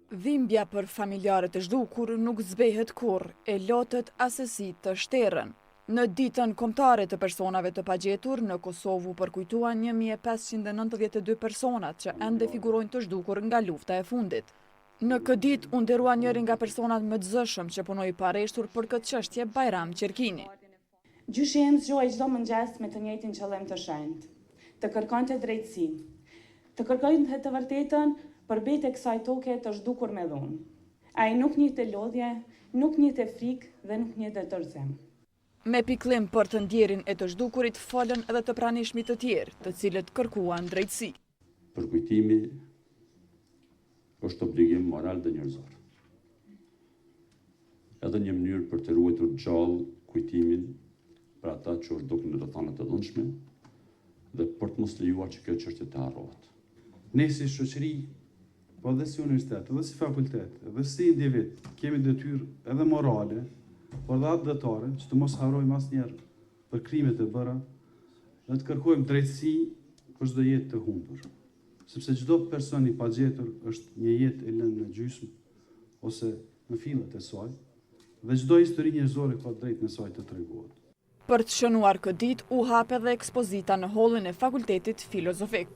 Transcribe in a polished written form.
Dhimbja për familjarët e zhdukur nuk zbehet kurrë, e lotët asesi të shterën. Në ditën kombëtare të personave të pagjetur, në Kosovë u përkujtuan 1592 personat që ende figurojnë të zhdukur nga lufta e fundit. Në këtë ditë u nderua njëri nga personat më të zëshëm që punoi pa arreshtur për këtë çështje, Bajram Qerkini. Gjyshi im zgjohej çdo mëngjes me të njëjtin qëllim të shenjtë, të kërkonte drejtësi, të kërkonte të vërtetën përbet e kësaj toke të zhdukur me dhunë. Ai nuk njihte lodhje, nuk njihte frikë dhe nuk njihte dorëzim. Me pikëllim për të ndjerin e të zhdukurit folën edhe të pranishmit të tjerë, të cilët kërkuan drejtësi. Përkujtimi është obligim moral dhe njerëzor. Edhe një mënyrë për të ruajtur gjallë kujtimin për ata që u zhdukën në rrethanat e dhunshme dhe për të mos lejuar që kjo çështje të harrohet. Ne si shoqëri, po dhe si universitet, edhe si fakultet, edhe si individ, kemi detyrë edhe morale, por dhe atëdhetare, që të mos harrojmë asnjëherë për krimet e bëra, dhe të kërkojmë drejtësi për çdo jetë të humbur. Sepse çdo person i pagjetur është një jetë e lënë në gjysmë ose në fillet e saj, dhe çdo histori njerëzore ka drejt në saj të treguohet. Për të shënuar këtë ditë u hap edhe ekspozita në hollin e Fakultetit Filozofik.